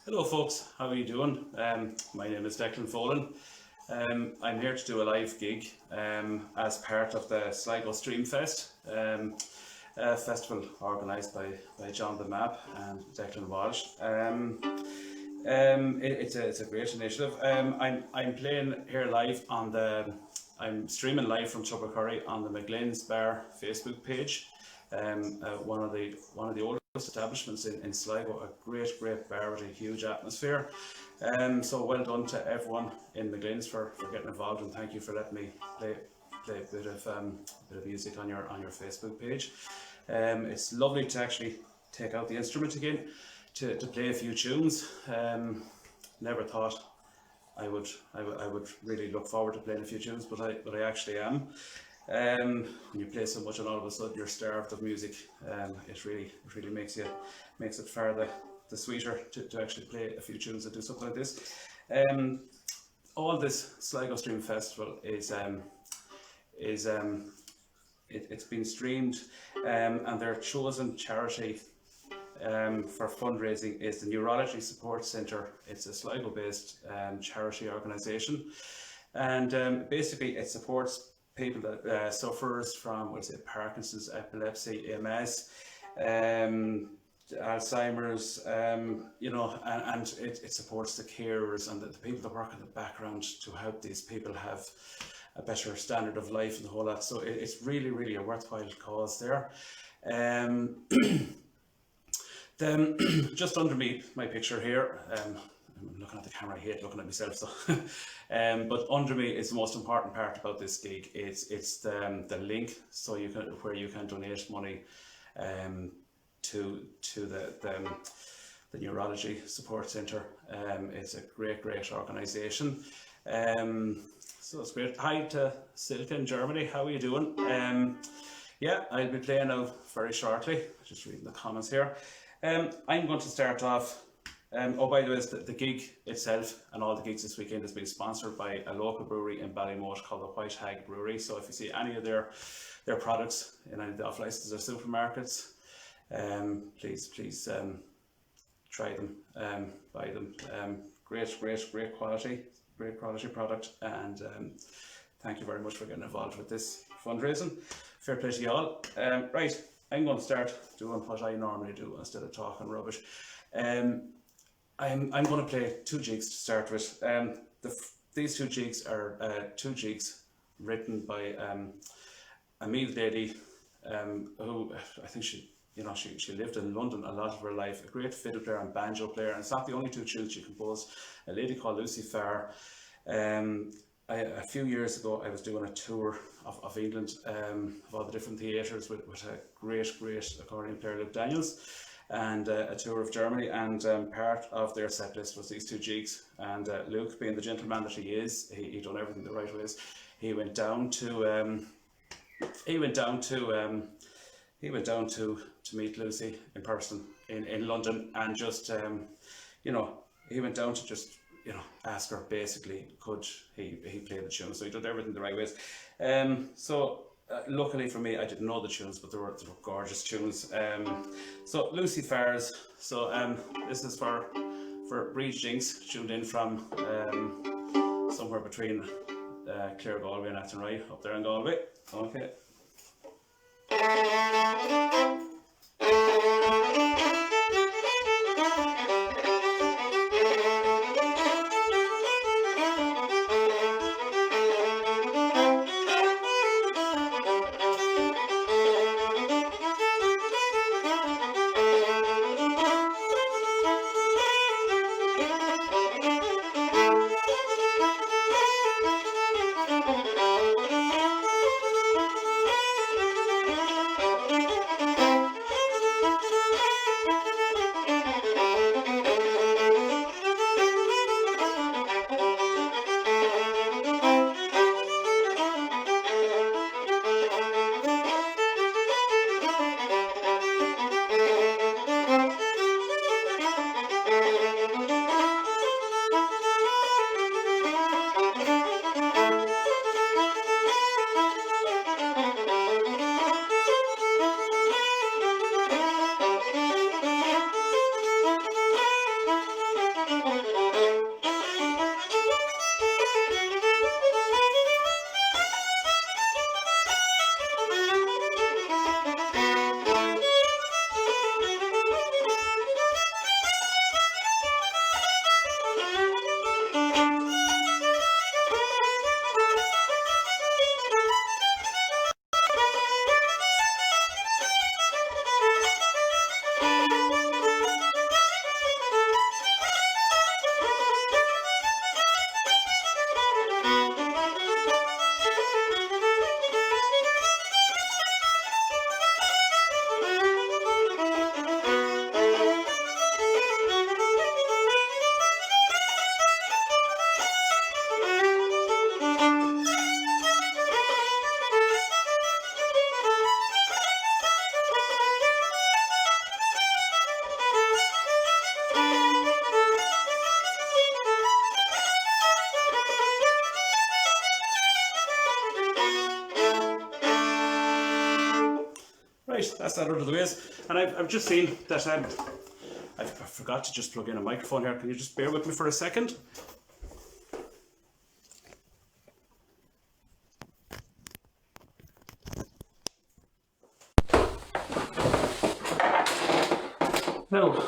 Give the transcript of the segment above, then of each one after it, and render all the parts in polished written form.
Hello folks, how are you doing? My name is Declan Folan. I'm here to do a live gig as part of the Sligo Stream Fest, a festival organised by John the Map and Declan Walsh. It's a great initiative. I'm playing here live on I'm streaming live from Tubbercurry on the McGlynn's Bar Facebook page. One of the oldest establishments in Sligo, a great bar with a huge atmosphere. So well done to everyone in McGlynn's for getting involved, and thank you for letting me play a bit of music on your Facebook page. It's lovely to actually take out the instrument again to play a few tunes. Never thought I would really look forward to playing a few tunes, but I actually am. When you play so much and all of a sudden you're starved of music, it really makes it far the sweeter to actually play a few tunes and do something like this. All this Sligo Stream Festival it's been streamed, and their chosen charity for fundraising is the Neurology Support Centre. It's a Sligo-based charity organisation, and basically it supports people that suffers from Parkinson's, epilepsy, MS, Alzheimer's, and it supports the carers and the people that work in the background to help these people have a better standard of life and the whole lot. So it's really a worthwhile cause there. Then just under me, my picture here, I'm looking at the camera, I hate looking at myself, so but under me is the most important part about this gig. It's the link, so where you can donate money to the Neurology Support Centre. It's a great organisation. So it's great. Hi to Silke in Germany, how are you doing? Yeah, I'll be playing out very shortly. Just reading the comments here. I'm going to start off. Oh, by the way, the gig itself and all the gigs this weekend has been sponsored by a local brewery in Ballymote called the White Hag Brewery. So if you see any of their products in any of the off-license or supermarkets, please try them, buy them. Great quality product, and thank you very much for getting involved with this fundraising. Fair play to you all. Right, I'm going to start doing what I normally do instead of talking rubbish. I'm going to play two jigs to start with. These two jigs are two jigs written by a Meath lady who I think she lived in London a lot of her life, a great fiddle player and banjo player, and it's not the only two tunes she composed. A lady called Lucy Farr. A few years ago I was doing a tour of England, of all the different theatres with a great accordion player, Luke Daniels, and a tour of Germany, and part of their set list was these two jigs. And Luke, being the gentleman that he is, he done everything the right ways. He went down to meet Lucy in person in London, and just he went down to just ask her basically could he play the tune. So he did everything the right ways. Luckily for me, I didn't know the tunes, but they were gorgeous tunes. So Lucy Farr's. So this is for Breed Jinx, tuned in from somewhere between Clare, Galway and Athenry, up there in Galway. Okay. that's that out of the ways. And I've just seen that I forgot to just plug in a microphone here. Can you just bear with me for a second? Now,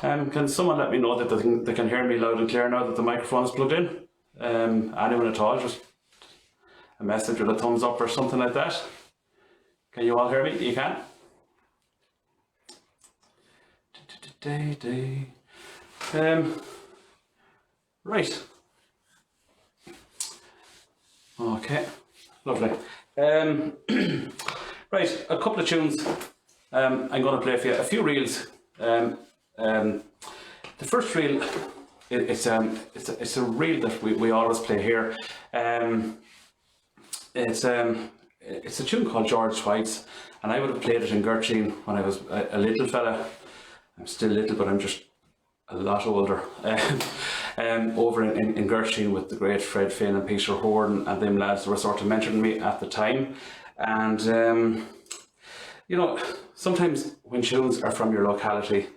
can someone let me know that they can hear me loud and clear now that the microphone is plugged in? Anyone at all, just a message with a thumbs up or something like that. Can you all hear me? You can? Right. Okay, lovely. Right, a couple of tunes I'm going to play for you. A few reels. The first reel, it's a reel that we always play here. It's a tune called George White's, and I would have played it in Gertrude when I was a little fella. I'm still little, but I'm just a lot older. Over in Gertrude with the great Fred Finn and Peter Horn and them lads were sort of mentoring me at the time. And you know, sometimes when tunes are from your locality,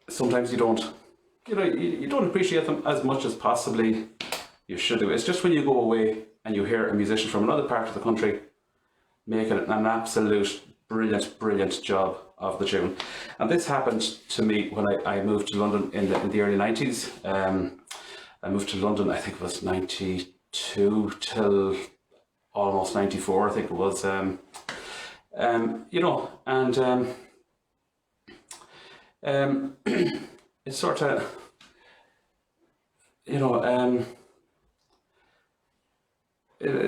sometimes you don't appreciate them as much as possibly you should do. It's just when you go away and you hear a musician from another part of the country making an absolute brilliant job of the tune. And this happened to me when I moved to London in the early 90s. I moved to London, I think it was 92 till almost 94, I think it was. You know, and it's sort of, you know,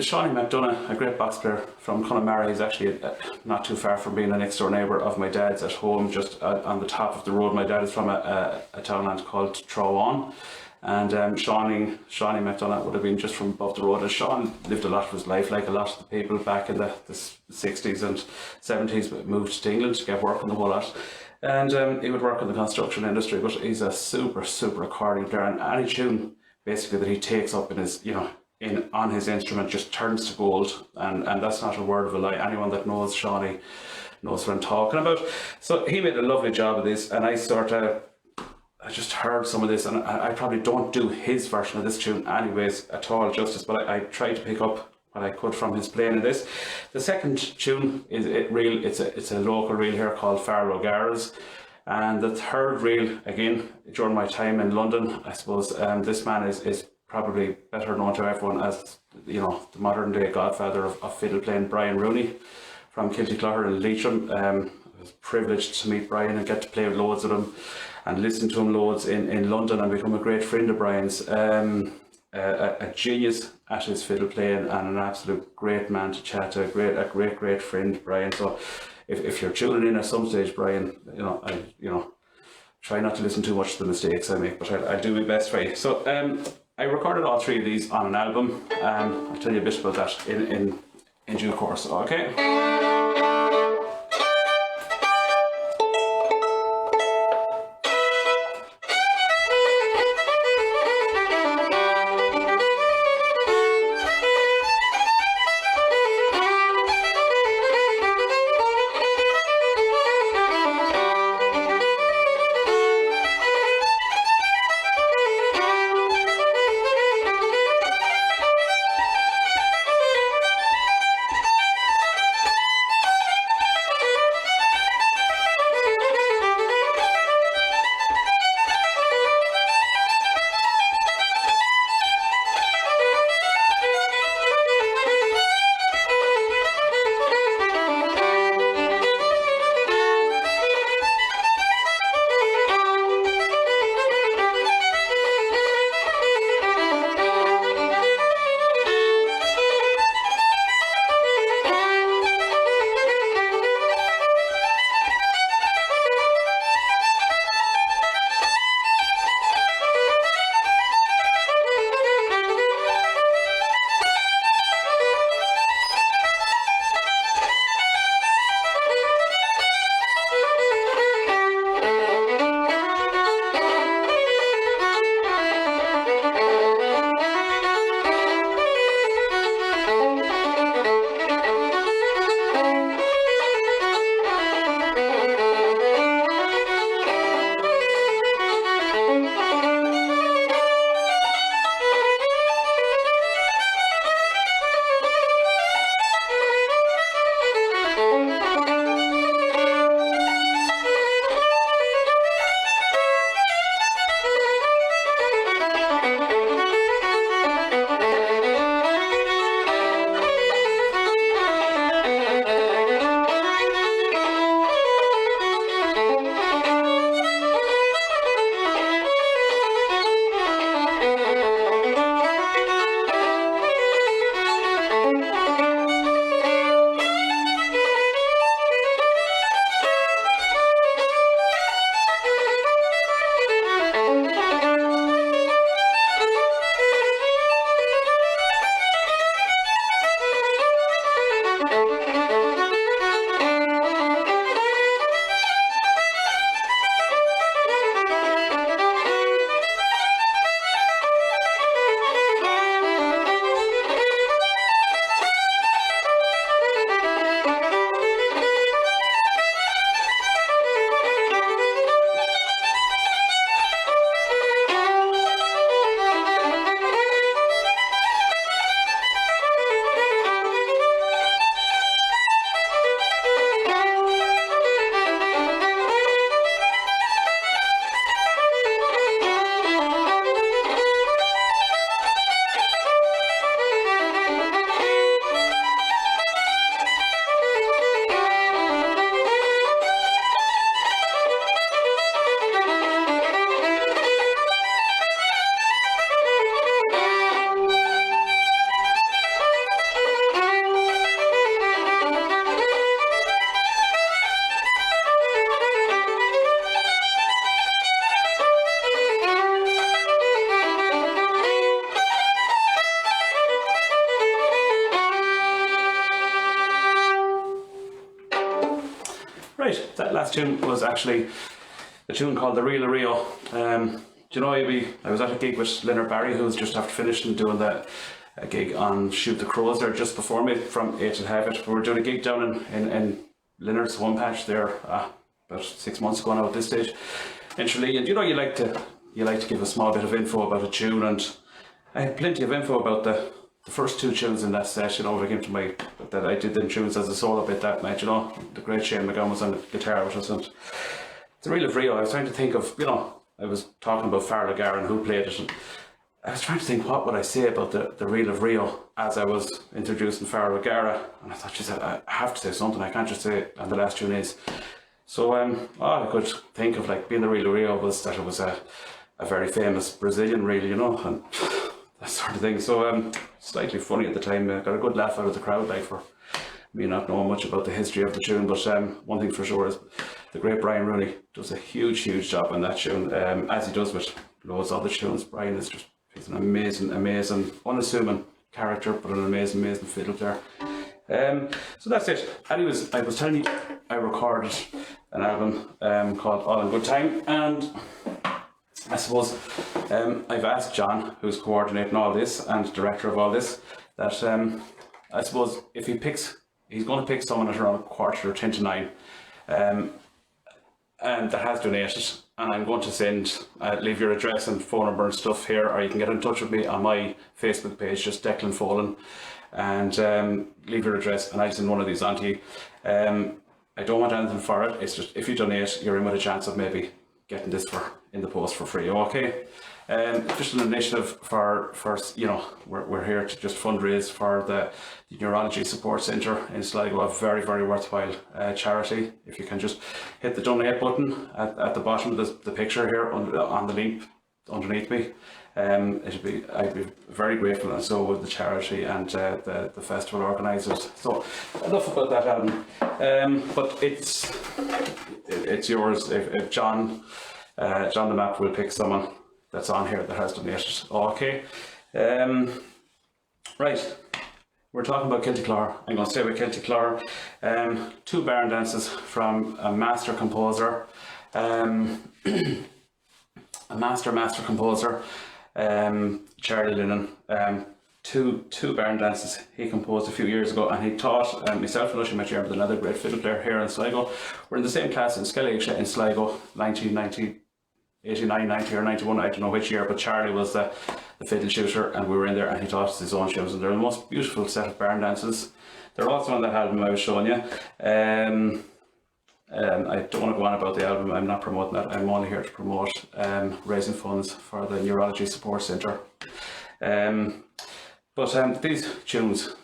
Shawnee McDonough, a great box player from Connemara, he's actually not too far from being a next door neighbour of my dad's at home, just on the top of the road. My dad is from a townland called Trowan, and Shawnee McDonough would have been just from above the road. And Sean lived a lot of his life, like a lot of the people back in the 60s and 70s, but moved to England to get work and the whole lot. And he would work in the construction industry, but he's a super accordion player, and any tune basically that he takes up in his, you know, on his instrument just turns to gold, and that's not a word of a lie. Anyone that knows Shawnee knows what I'm talking about. So he made a lovely job of this, and I just heard some of this, and I probably don't do his version of this tune anyways at all justice, but I tried to pick up what I could from his playing of this. The second tune is it's a local reel here called Farlow Garres. And the third reel, again, during my time in London, I suppose this man is probably better known to everyone as, you know, the modern day godfather of fiddle playing, Brian Rooney from Kilty Clogher and Leitrim. I was privileged to meet Brian and get to play loads with him and listen to him loads in London and become a great friend of Brian's. A genius at his fiddle playing and an absolute great man to chat to, a great friend, Brian. So if you're tuning in at some stage, Brian, you know, try not to listen too much to the mistakes I make, but I'll do my best for you. So I recorded all three of these on an album. I'll tell you a bit about that in due course. Okay. last tune was actually a tune called The Real Rio. Do you know, I was at a gig with Leonard Barry, who's just after finishing doing a gig on Shoot the Crows there just before me from 8 to half it. We were doing a gig down in Leonard's home patch there about 6 months ago now at this stage in Tralee. And you know, you like to give a small bit of info about a tune, and I had plenty of info about the first 2 tunes in that set, you know, when I came to that I did them tunes as a solo bit that night, you know. The great Shane McGowan was on the guitar with us, and The Real Rio, I was trying to think of, you know, I was talking about Fiddle and who played it, and I was trying to think what would I say about the Reel of Rio as I was introducing Farrell O'Gara, and I thought, she said, I have to say something, I can't just say, and the last tune is. So all I could think of, like, being the Reel of Rio was that it was a very famous Brazilian reel, you know, and that sort of thing. So slightly funny at the time, got a good laugh out of the crowd, like, for me not knowing much about the history of the tune. But one thing for sure is the great Brian Rooney does a huge job on that tune, as he does with loads of other tunes. Brian is just, he's an amazing, unassuming character, but an amazing fiddle player. So that's it. Anyways, I was telling you, I recorded an album called All in Good Time, and I suppose I've asked John, who's coordinating all this and director of all this, that I suppose if he's going to pick someone at around 8:45, and that has donated, and I'm going to leave your address and phone number and stuff here, or you can get in touch with me on my Facebook page, just Declan Folan, and leave your address and I'll send one of these on to you. I don't want anything for it, it's just if you donate, you're in with a chance of maybe getting this in the post for free, okay? Just an initiative for you know, we're here to just fundraise for the Neurology Support Centre in Sligo, a very worthwhile charity. If you can just hit the donate button at the bottom of the picture here on the link underneath me, I'd be very grateful, and so would the charity and the festival organisers. So enough about that album, but it's yours if John the Map will pick someone that's on here that has donated. Okay, right, we're talking about Celtic Clár. I'm going to stay with Celtic Clár. 2 Barndances from a master composer, master composer, Charlie Lennon. Two Barndances he composed a few years ago, and he taught myself and Lucia McGerb, another great fiddle player here in Sligo. We're in the same class in Skellige in Sligo, 89, 90 or 91, I don't know which year, but Charlie was the fiddle shooter, and we were in there, and he taught us his own tunes, and they're the most beautiful set of Barndances. They're also on that album I was showing you. I don't want to go on about the album, I'm not promoting that, I'm only here to promote raising funds for the Neurology Support Centre. But these tunes,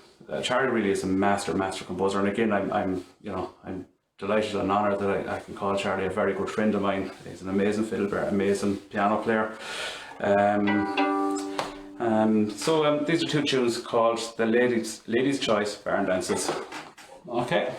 Charlie really is a master composer, and again, I'm delighted and honoured that I can call Charlie a very good friend of mine. He's an amazing fiddle player, amazing piano player. So these are 2 tunes called the Ladies' Choice Barndances. Okay.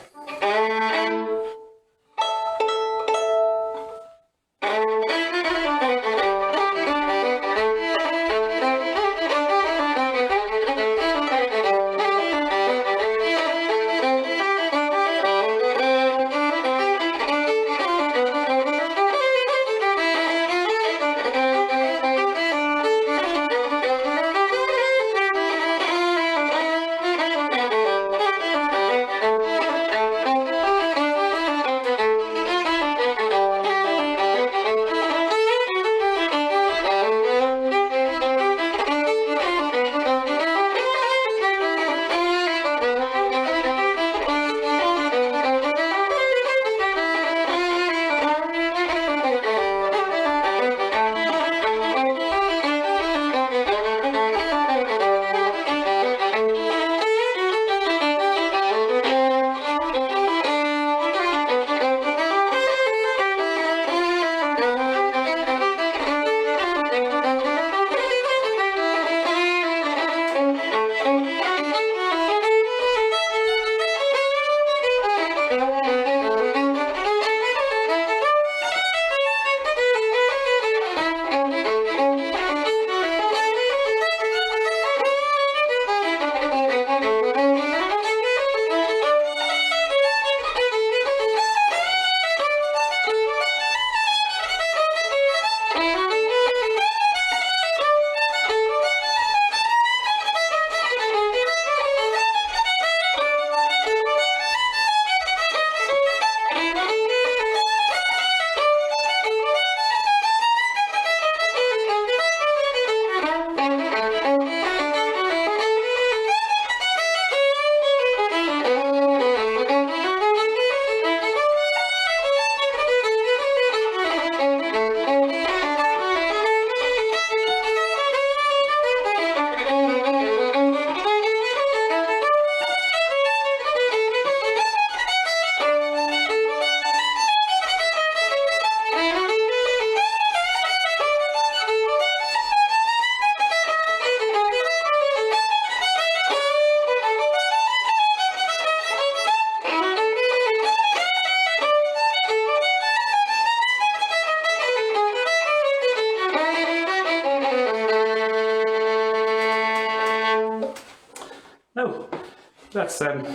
that's them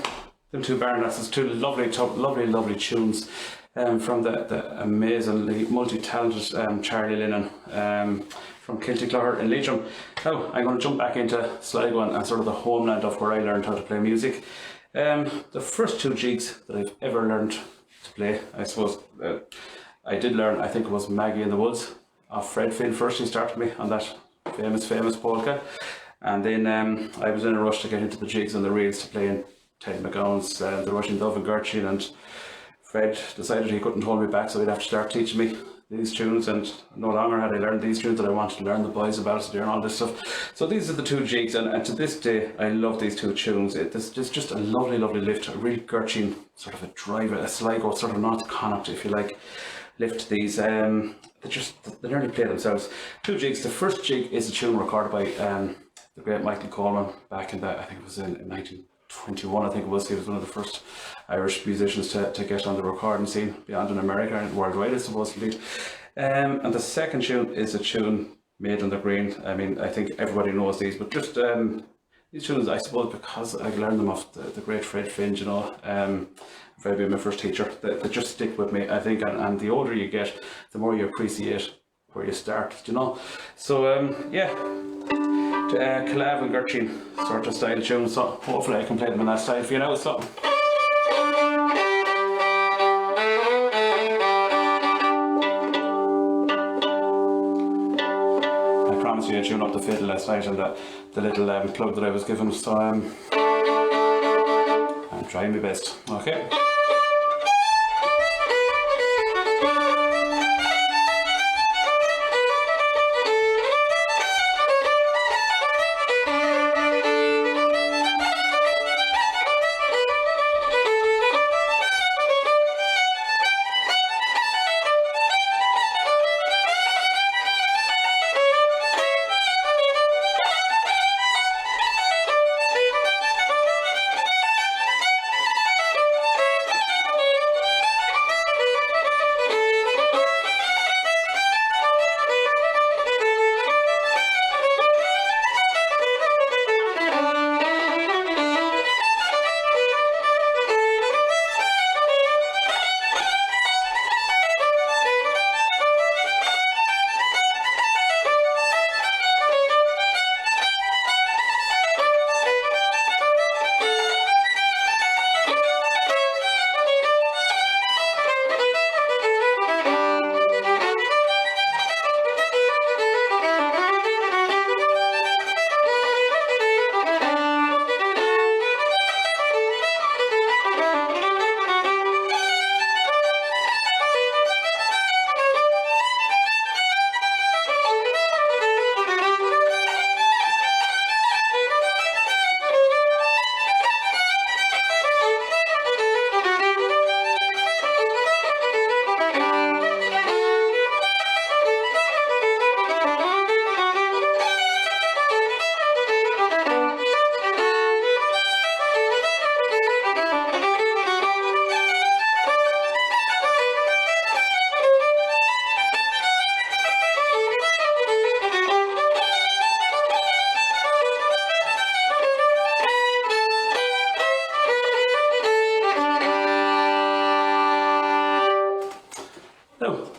two Barndances, two lovely tunes from the amazingly multi-talented Charlie Lennon from Kiltyclogher in Leitrim. Now I'm going to jump back into Sligo and sort of the homeland of where I learned how to play music. The first two jigs that I've ever learned to play, I suppose, I did learn, I think it was Maggie in the Woods of Fred Finn first. He started me on that famous polka, and then I was in a rush to get into the jigs and the reels to play in Ted McGowan's The Russian Dove and Gertrude, and Fred decided he couldn't hold me back, so he'd have to start teaching me these tunes, and no longer had I learned these tunes that I wanted to learn the boys about and all this stuff. So these are the two jigs, and to this day I love these two tunes. There's just a lovely lift, a real Gertrude sort of a drive, a Sligo sort of North Connacht, if you like, lift to these. They nearly play themselves. Two jigs. The first jig is a tune recorded by the great Michael Coleman back in I think it was in 1921, I think it was. He was one of the first Irish musicians to get on the recording scene beyond in America and worldwide, I suppose, indeed. And the second tune is a tune made on the green. I mean, I think everybody knows these, but just these tunes, I suppose, because I learned them off the great Fred Finn, you know, Fred being my first teacher, they just stick with me, I think, and the older you get, the more you appreciate where you start, you know. So, yeah. Collab and Gertrude sort of style tune, so hopefully I can play them in that style for you now. So I promised you I tuned up the fiddle last night and the little plug that I was given, so I'm trying my best. Okay.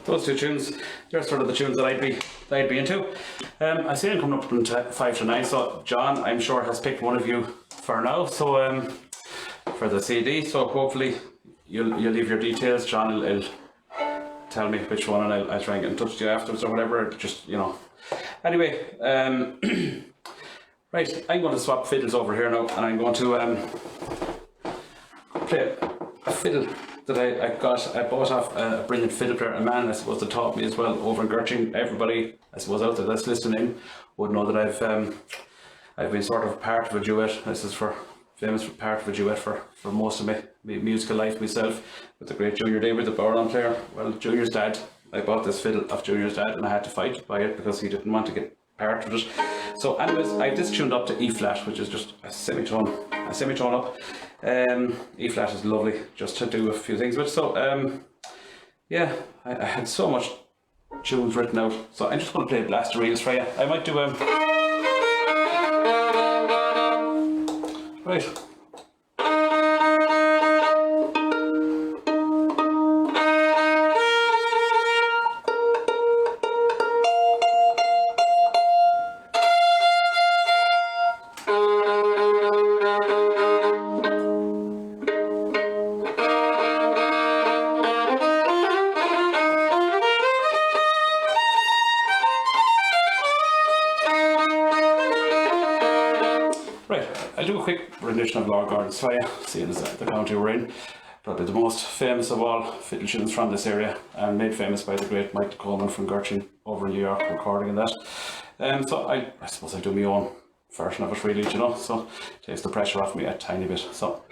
Those two tunes, they're sort of the tunes that I'd be into. I see I'm coming up into 5 to 9, so John, I'm sure, has picked one of you for now. So for the CD, so hopefully you'll leave your details. John will tell me which one, and I'll try and get in touch with you afterwards or whatever. Just, you know. Anyway, right, I'm going to swap fiddles over here now, and I'm going to play a fiddle that I bought off a brilliant fiddle player, a man I suppose that taught me as well over in Gertrude. Everybody I suppose out there that's listening would know that I've been sort of part of a duet. This is famous for part of a duet for most of my musical life myself with the great Junior David, the Barndances player. Well, Junior's dad, I bought this fiddle off Junior's dad, and I had to fight by it because he didn't want to get part of it. So anyways, I just tuned up to E flat, which is just a semitone up. E flat is lovely just to do a few things with. So yeah, I had so much tunes written out, so I'm just going to play blaster reels for you. I might do right. Right, I'll do a quick rendition of Lord Gordon's Fire, seeing as the county we're in. Probably the most famous of all fiddle tunes from this area, and made famous by the great Michael Coleman from Gertrude over in New York, recording in that. So I suppose I do my own version of it really, you know, so it takes the pressure off me a tiny bit. So.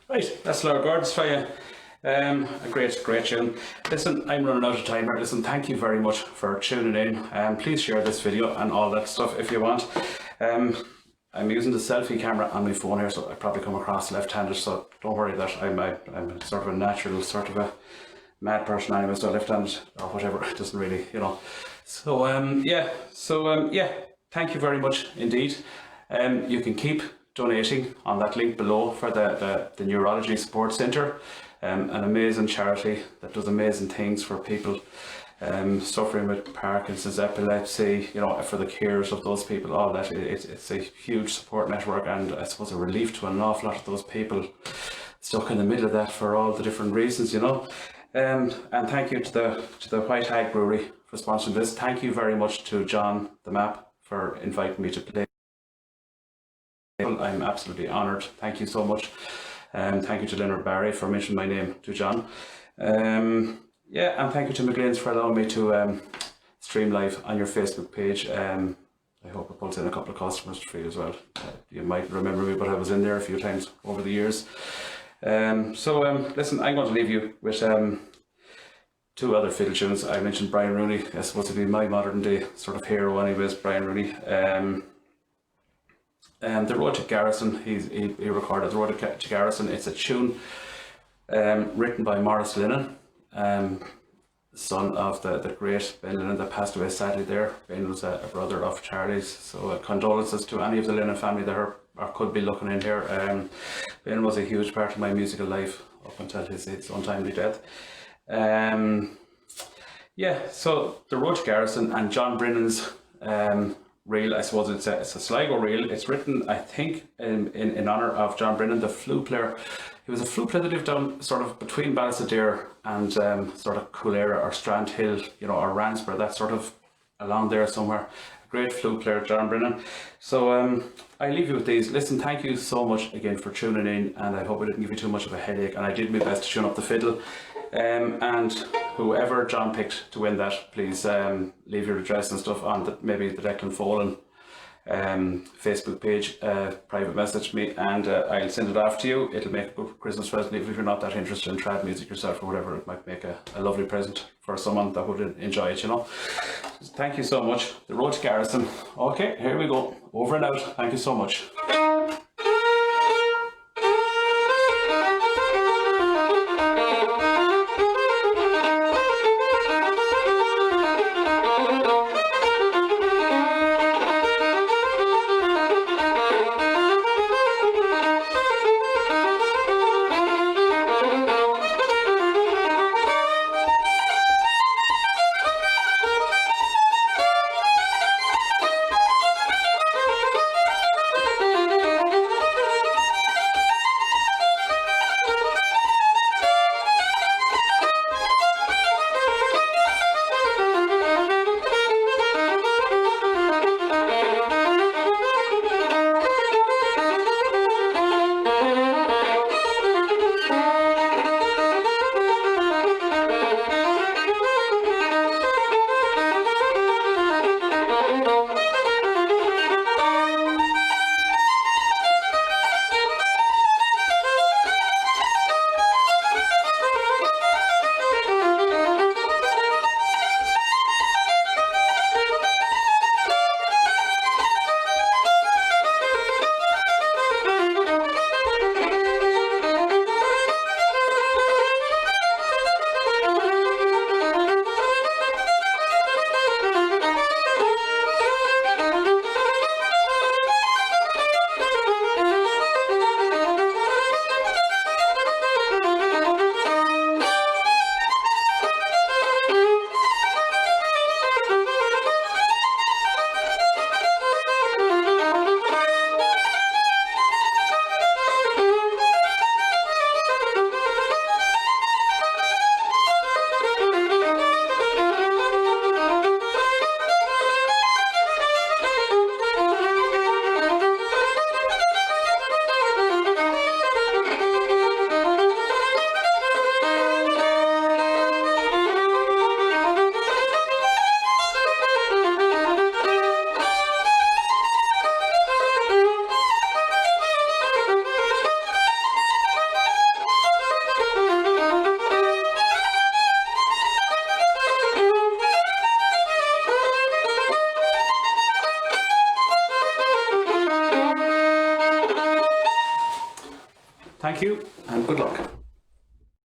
Right, that's Lord Gordon's Fire. A great tune. Listen, I'm running out of time here. Listen, thank you very much for tuning in. Please share this video and all that stuff if you want. I'm using the selfie camera on my phone here, so I probably come across left-handed, so don't worry that I'm sort of a natural, sort of a mad person anyway, so left-handed or whatever, it doesn't really, you know. So yeah, thank you very much indeed. You can keep donating on that link below for the Neurology Support Centre, an amazing charity that does amazing things for people suffering with Parkinson's, epilepsy, you know, for the cares of those people, all that. It's a huge support network, and I suppose a relief to an awful lot of those people stuck in the middle of that for all the different reasons, you know. And thank you to the White Hag Brewery for sponsoring this. Thank you very much to John the Map for inviting me to play. I'm absolutely honoured. Thank you so much. Thank you to Leonard Barry for mentioning my name to John. Yeah, and thank you to McLean's for allowing me to stream live on your Facebook page. I hope it pulls in a couple of customers for you as well. You might remember me, but I was in there a few times over the years. Listen, I'm going to leave you with two other fiddle tunes. I mentioned Brian Rooney. It's supposed to be my modern day sort of hero anyways, Brian Rooney. The Road to Garrison, he recorded The Road to Garrison. It's a tune written by Maurice Lennon, son of the great Ben Lennon that passed away sadly there. Ben was a brother of Charlie's, so condolences to any of the Lennon family that are could be looking in here. Ben was a huge part of my musical life up until his untimely death. Yeah, so The Road to Garrison and John Brennan's reel, I suppose it's a Sligo reel. It's written, I think, in honour of John Brennan, the flute player. He was a flute player that lived down sort of between Ballysadare and sort of Coolera or Strandhill, or Ransborough, that sort of along there somewhere. A great flute player, John Brennan. So I leave you with these. Listen, thank you so much again for tuning in, and I hope I didn't give you too much of a headache, and I did my best to tune up the fiddle. And whoever John picked to win that, please leave your address and stuff on maybe the Declan Folan Facebook page, private message me, and I'll send it off to you. It'll make a good Christmas present, even if you're not that interested in trad music yourself or whatever. It might make a lovely present for someone that would enjoy it, Thank you so much. The Road to Garrison. Okay, here we go. Over and out. Thank you so much. Thank you and good luck.